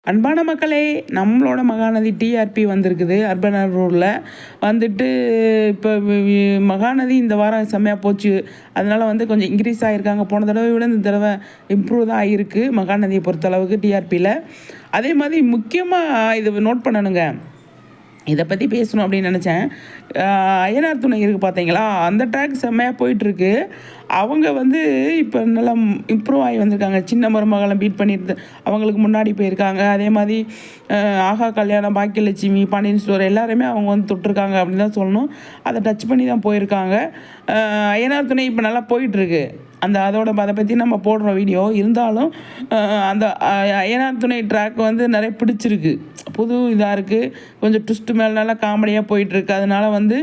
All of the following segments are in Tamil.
அன்பான மக்களே, நம்மளோட மகாநதி டிஆர்பி வந்திருக்குது அர்பன் ரூரில் வந்துட்டு. இப்போ மகாநதி இந்த வாரம் செம்மையாக போச்சு. அதனால் வந்து கொஞ்சம் இன்க்ரீஸ் ஆகியிருக்காங்க. போன தடவை விட இந்த தடவை இம்ப்ரூவ் தான் ஆகிருக்கு மகாநதியை பொறுத்தளவுக்கு டிஆர்பியில். அதே மாதிரி முக்கியமாக இது நோட் பண்ணணுங்க, இதை பற்றி பேசணும் அப்படின்னு நினச்சேன். ஐயனார் துணை இருக்குது பார்த்தீங்களா, அந்த ட்ராக் செம்மையாக போயிட்டுருக்கு. அவங்க வந்து இப்போ நல்லா இம்ப்ரூவ் ஆகி வந்திருக்காங்க. சின்ன மருமகளை பீட் பண்ணிட்டு அவங்களுக்கு முன்னாடி போயிருக்காங்க. அதே மாதிரி ஆகா கல்யாணம், பாக்கியலட்சுமி, பாண்டியன் ஸ்டோர் எல்லாருமே அவங்க வந்து தொட்டிருக்காங்க அப்படின்னு தான் சொல்லணும். அதை டச் பண்ணி தான் போயிருக்காங்க. ஐயனார் துணை இப்போ நல்லா போயிட்டுருக்கு. அதை பற்றி நம்ம போடுற வீடியோ இருந்தாலும் அந்த ஐயனார் துணை ட்ராக் வந்து நிறைய பிடிச்சிருக்கு. புது இதாக இருக்குது, கொஞ்சம் ட்விஸ்ட்டு மேலே நல்லா காமெடியாக போயிட்டுருக்கு. அதனால் வந்து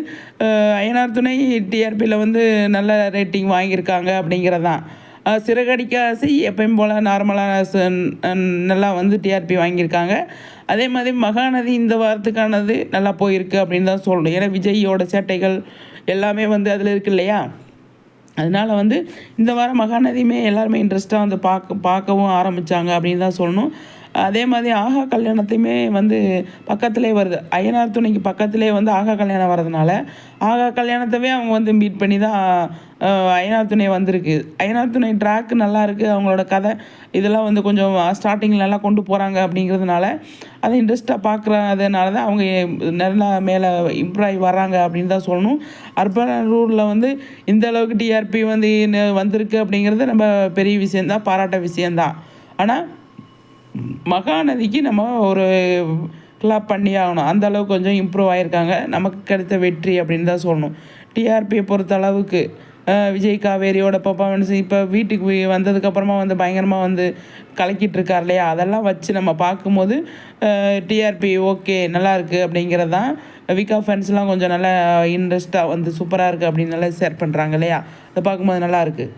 ஐயனார் துணை டிஆர்பியில் வந்து நல்ல ரேட்டிங் வாங்கியிருக்காங்க அப்படிங்கிறதான். சிறகடிக்க ஆசை எப்பயும் போல் நார்மலாக நல்லா வந்து டிஆர்பி வாங்கியிருக்காங்க. அதே மாதிரி மகாநதி இந்த வாரத்துக்கானது நல்லா போயிருக்கு அப்படின்னு தான் சொல்லணும். ஏன்னா விஜயோட சேட்டைகள் எல்லாமே வந்து அதில் இருக்குது இல்லையா. அதனால் வந்து இந்த வாரம் மகாநதியுமே எல்லாருமே இன்ட்ரெஸ்ட்டாக வந்து பார்க்கவும் ஆரம்பித்தாங்க அப்படின்னு தான் சொல்லணும். அதே மாதிரி ஆகா கல்யாணத்தையுமே வந்து பக்கத்துலேயே வருது. ஐயனார் துணைக்கு பக்கத்துலேயே வந்து ஆகா கல்யாணம் வர்றதுனால ஆகா கல்யாணத்தவே அவங்க வந்து மீட் பண்ணி தான் ஐயனார் துணை வந்திருக்கு. ஐயனார் துணை ட்ராக் நல்லா இருக்குது. அவங்களோட கதை இதெல்லாம் வந்து கொஞ்சம் ஸ்டார்டிங்லலாம் கொண்டு போகிறாங்க அப்படிங்கிறதுனால அதை இன்ட்ரெஸ்ட்டாக பார்க்குறதுனால தான் அவங்க நல்லா மேலே இம்ப்ரூவ் ஆகி வர்றாங்க அப்படின்னு தான் சொல்லணும். அர்பன் ரூரில் வந்து இந்த அளவுக்கு டிஆர்பி வந்து வந்திருக்கு அப்படிங்கிறது நம்ம பெரிய விஷயந்தான், பாராட்ட விஷயந்தான். ஆனால் மகாநதிக்கு நம்ம ஒரு கிளாப் பண்ணி ஆகணும். அந்த அளவுக்கு கொஞ்சம் இம்ப்ரூவ் ஆகியிருக்காங்க. நமக்கு கிடைத்த வெற்றி அப்படின்னு தான் சொல்லணும். டிஆர்பியை பொறுத்த அளவுக்கு விஜய் காவேரியோட பர்ஃபார்மன்ஸ் இப்போ வீட்டுக்கு வந்ததுக்கப்புறமா வந்து பயங்கரமாக வந்து கலக்கிட்டு இருக்கார் இல்லையா. அதெல்லாம் வச்சு நம்ம பார்க்கும்போது டிஆர்பி ஓகே நல்லாயிருக்கு அப்படிங்கிறது தான். விகா ஃபேன்ஸ்லாம் கொஞ்சம் நல்லா இன்ட்ரெஸ்ட்டாக வந்து சூப்பராக இருக்குது அப்படின்னு நல்லா ஷேர் பண்ணுறாங்க இல்லையா. அதை பார்க்கும்போது நல்லாயிருக்கு.